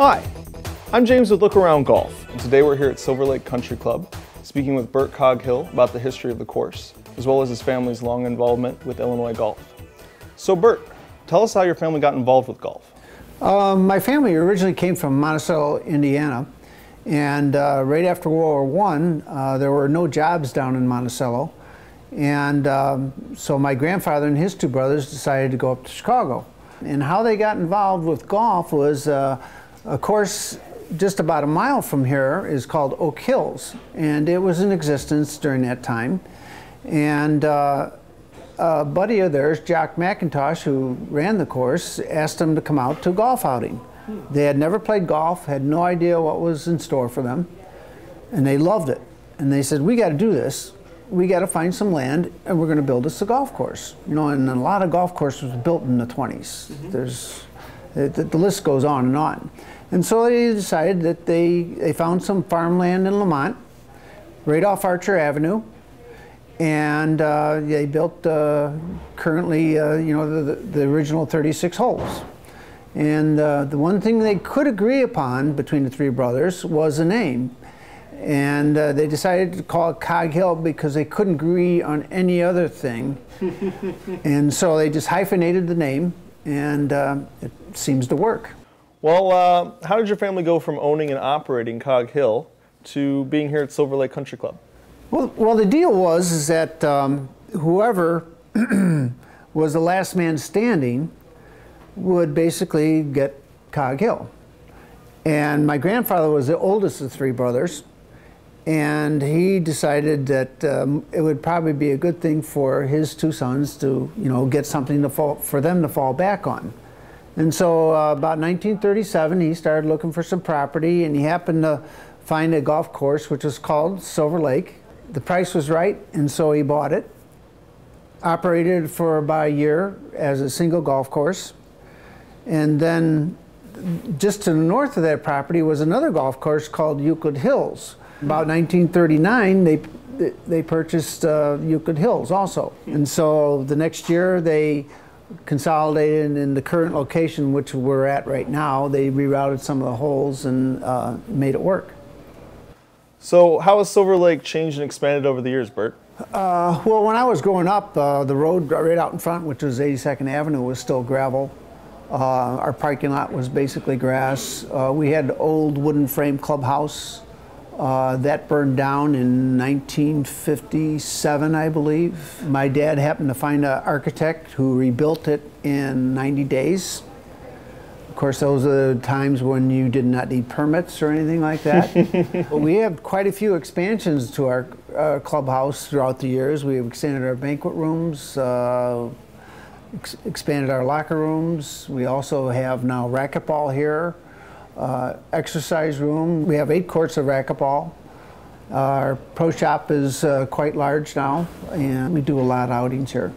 Hi, I'm James with Look Around Golf, and today we're here at Silver Lake Country Club speaking with Bert Coghill about the history of the course, as well as his family's long involvement with Illinois golf. So Bert, tell us how your family got involved with golf. My family originally came from Monticello, Indiana, and right after World War I, there were no jobs down in Monticello, and so my grandfather and his two brothers decided to go up to Chicago. And how they got involved with golf was a course just about a mile from here is called Oak Hills, and it was in existence during that time. And a buddy of theirs, Jock McIntosh, who ran the course, asked them to come out to a golf outing. They had never played golf, had no idea what was in store for them, and they loved it. And they said, we got to do this. We got to find some land, and we're going to build us a golf course. You know, and a lot of golf courses were built in the 20s. The list goes on and on. And so they decided that they found some farmland in Lamont, right off Archer Avenue, and they built currently, you know, the original 36 holes. And the one thing they could agree upon between the three brothers was a name. And they decided to call it Coghill because they couldn't agree on any other thing. And so they just hyphenated the name, and it seems to work. Well, how did your family go from owning and operating Coghill to being here at Silver Lake Country Club? Well, the deal was that whoever was the last man standing would basically get Coghill. And my grandfather was the oldest of three brothers, and he decided that it would probably be a good thing for his two sons to, you know, get something to for them to fall back on. And so about 1937, he started looking for some property, and he happened to find a golf course which was called Silver Lake. The price was right, and so he bought it. Operated for about a year as a single golf course. And then just to the north of that property was another golf course called Euclid Hills. About 1939, they purchased Euclid Hills also. And so the next year they consolidated in the current location which we're at right now. They rerouted some of the holes and made it work. So how has Silver Lake changed and expanded over the years, Bert? Well, when I was growing up, the road right out in front, which was 82nd Avenue, was still gravel. Our parking lot was basically grass. We had an old wooden frame clubhouse that burned down in 1957, I believe. My dad happened to find an architect who rebuilt it in 90 days. Of course, those are the times when you did not need permits or anything like that. But we have quite a few expansions to our clubhouse throughout the years. We have extended our banquet rooms, expanded our locker rooms. We also have now racquetball here, exercise room. We have 8 courts of racquetball. Our pro shop is quite large now, and we do a lot of outings here.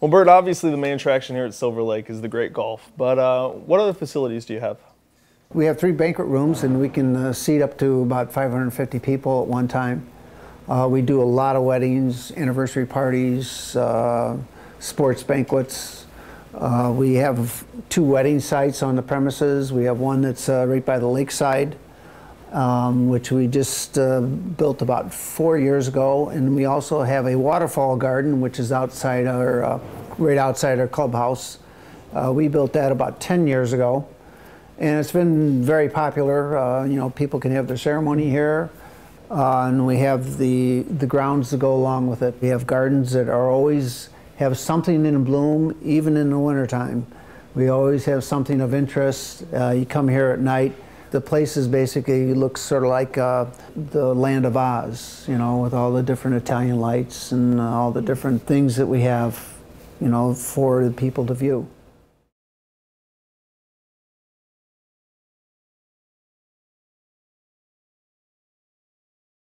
Well, Bert, obviously the main attraction here at Silver Lake is the great golf, but what other facilities do you have? We have 3 banquet rooms, and we can seat up to about 550 people at one time. We do a lot of weddings, anniversary parties, sports banquets. We have 2 wedding sites on the premises. We have one that's right by the lakeside, which we just built about 4 years ago, and we also have a waterfall garden which is outside our right outside our clubhouse. We built that about 10 years ago, and it's been very popular. You know, people can have their ceremony here, and we have the grounds that go along with it. We have gardens that are always have something in bloom, even in the wintertime. We always have something of interest. You come here at night, the place is basically looks sort of like the Land of Oz, you know, with all the different Italian lights and all the different things that we have, you know, for the people to view.